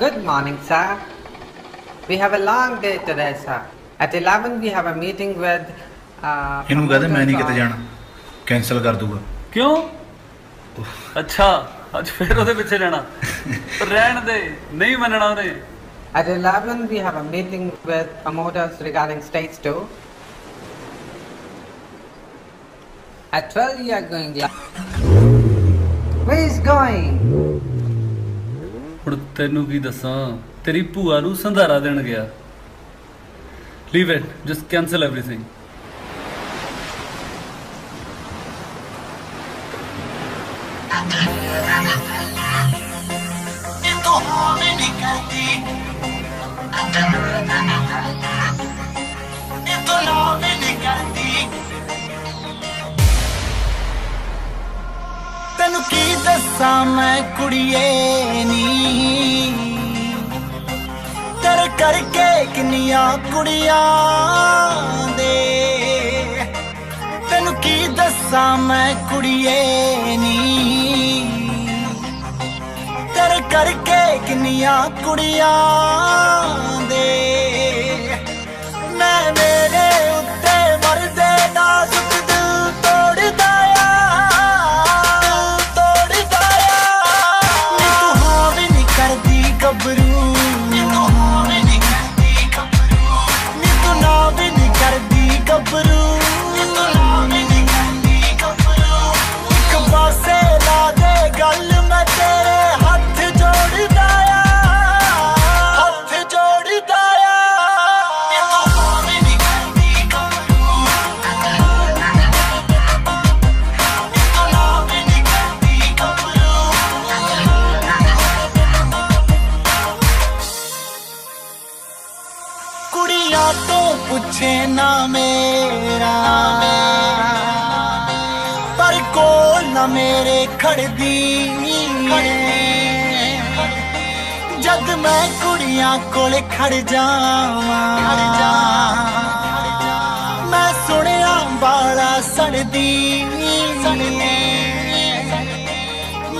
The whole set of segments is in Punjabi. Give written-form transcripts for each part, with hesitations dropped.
Good morning, sir. We have a long day today, sir. At 11 we have a meeting with ਇਹਨੂੰ ਕਹਦੇ ਮੈਂ ਨਹੀਂ ਕਿਤੇ ਜਾਣਾ, ਕੈਂਸਲ ਕਰ ਦੂਗਾ। ਕਿਉਂ? ਅੱਛਾ ਅੱਜ ਫਿਰ ਉਹਦੇ ਪਿੱਛੇ ਜਾਣਾ। ਰਹਿਣ ਦੇ, ਨਹੀਂ ਮੰਨਣਾ ਉਹਨੇ। At 11 we have a meeting with promoters regarding stage 2. At 12 we are going live. Where is going? ਹੁਣ ਤੈਨੂੰ ਕੀ ਦੱਸਾਂ, ਤੇਰੀ ਭੂਆ ਨੂੰ ਸੰਧਾਰਾ ਦੇਣ ਗਿਆ। Leave it, just cancel everything. ਤੈਨੂੰ ਕੀ ਦੱਸਾਂ ਮੈਂ ਕੁੜੀਏ ਨੀ, ਤੇਰੇ ਕਰਕੇ ਕਿੰਨੀਆਂ ਕੁੜੀਆਂ ਦੇ। ਤੈਨੂੰ ਕੀ ਦੱਸਾਂ ਮੈਂ ਕੁੜੀਏ ਨੀ, ਤੇਰੇ ਕਰਕੇ ਕਿੰਨੀਆਂ ਕੁੜੀਆਂ ਦੇ। ਮੈਂ ਮੇਰੇ ਉੱਤੇ ਮਰਦੇ ਨਾਜ਼ੁਕ ਦਿਲ ਤੋੜਦਾ ਗੱਭਰੂ, ਨੀ ਤੂੰ ਹਾਂ ਵੀ ਨਹੀਂ ਕਰਦੀ ਗੱਭਰੂ, ਨੀ ਤੂੰ ਨਾ ਵੀ ਨਹੀਂ ਕਰਦੀ ਗੱਭਰੂ, ਨੀ ਤੂੰ ਨਾ ਵੀ ਨਹੀਂ ਕਰਦੀ ਗੱਭਰੂ। ਇੱਕ ਪਾਸੇ ਲਾ ਦੇ ਗੱਲ, ਮੈਂ ਤੇਰੇ ਹੱਥ ਜੋੜਦਾ ਆ, ਹੱਥ ਜੋੜਦਾ ਆ। ਨੀ ਤੂੰ ਹਾਂ ਵੀ ਨਹੀਂ ਕਰਦੀ ਗੱਭਰੂ, ਨੀ ਤੂੰ ਨਾ ਵੀ ਨਹੀਂ ਕਰਦੀ ਗੱਭਰੂ। ਕੁੜੀਆਂ ਤੋਂ ਪੁੱਛੇ ਨਾ ਮੇਰਾ, ਪਰ ਕੋਲ ਨਾ ਮੇਰੇ ਖੜਦੀ। ਜਦ ਮੈਂ ਕੁੜੀਆਂ ਕੋਲ ਖੜ ਜਾਵਾਂ, ਮੈਂ ਸੁਣਿਆ ਬਾਲਾ ਸੜਦੀ।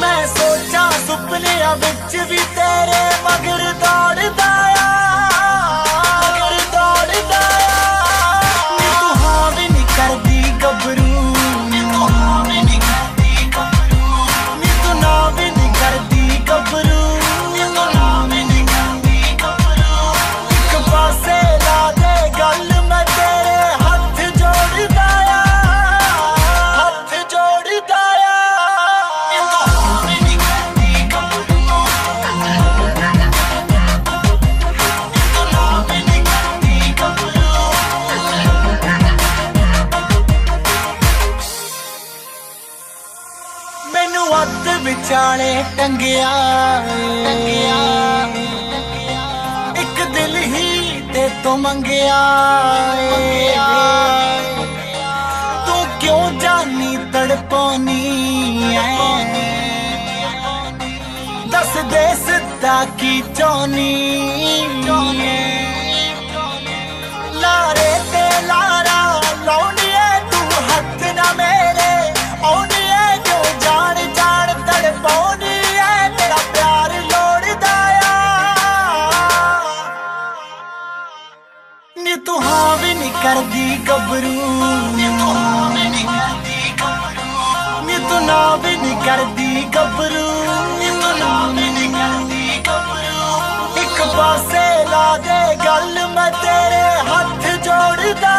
ਮੈਂ ਸੋਚਾਂ ਸੁਪਨਿਆਂ ਵਿੱਚ ਵੀ ਤੇਰੇ ਮਗਰ ਦੌੜਦਾ ਆ, ਕਰਦੀ ਗੱਭਰੂ, ਨੀ ਤੂੰ ਹਾਂ ਵੀ ਨਹੀਂ ਕਰਦੀ ਗੱਭਰੂ, ਨੀ ਤੂੰ ਨਾ ਵੀ ਨਹੀਂ ਕਰਦੀ ਗੱਭਰੂ, ਨੀ ਤੂੰ ਨਾ ਵੀ ਨਹੀਂ ਕਰਦੀ ਗੱਭਰੂ। ਇੱਕ ਪਾਸੇ ਲਾ ਦੇ ਗੱਲ, ਮੈਂ ਤੇਰੇ ਹੱਥ ਜੋੜਦਾ ਆ, ਹੱਥ ਜੋੜਦਾ ਆ। ਨੀ ਤੂੰ ਹਾਂ ਵੀ ਨਹੀਂ ਕਰਦੀ ਗੱਭਰੂ, ਨੀ ਤੂੰ ਨਾ ਵੀ ਨਹੀਂ ਕਰਦੀ ਗੱਭਰੂ। ਮੈਨੂੰ ਅੱਧ ਵਿਚਾਲੇ ਟੰਗਿਆ, ਇੱਕ ਦਿਲ ਹੀ ਤੇ ਤੋਂ ਮੰਗਿਆ। ਤੂੰ ਕਿਉਂ ਜਾਨੀ ਤੜਪਾਉਣੀ ਐ, ਦੱਸ ਦੇ ਸਿੱਧਾ ਕੀ ਚਾਹੁੰਨੀ ਐ। ਲਾਰੇ ਤੇ ਲਾਰਾ ਲਾਉਣੀ ਐ, ਤੂੰ ਹੱਥ ਨਾ ਮੇਰੇ ਆਉਣੀ ਐ, ਜੋ ਜਾਣ ਜਾਣ ਤੜਪਾਉਣੀ ਐ, ਤੇਰਾ ਪਿਆਰ ਲੋੜਦਾ ਆ। ਨੀ ਤੂੰ ਹਾਂ ਵੀ ਨਹੀਂ ਕਰਦੀ ਗੱਭਰੂ, ਨੀ ਤੂੰ ਹਾਂ ਵੀ ਨਹੀਂ ਕਰਦੀ ਗੱਭਰੂ, ਨੀ ਤੂੰ ਨਾ ਵੀ ਨਹੀਂ ਕਰਦੀ ਗੱਭਰੂ, ਨੀ ਤੂੰ ਨਾ ਵੀ ਨਹੀਂ ਕਰਦੀ ਗੱਭਰੂ। ਇੱਕ ਪਾਸੇ ਲਾ ਦੇ ਗੱਲ, ਮੈਂ ਤੇਰੇ ਹੱਥ ਜੋੜਦਾ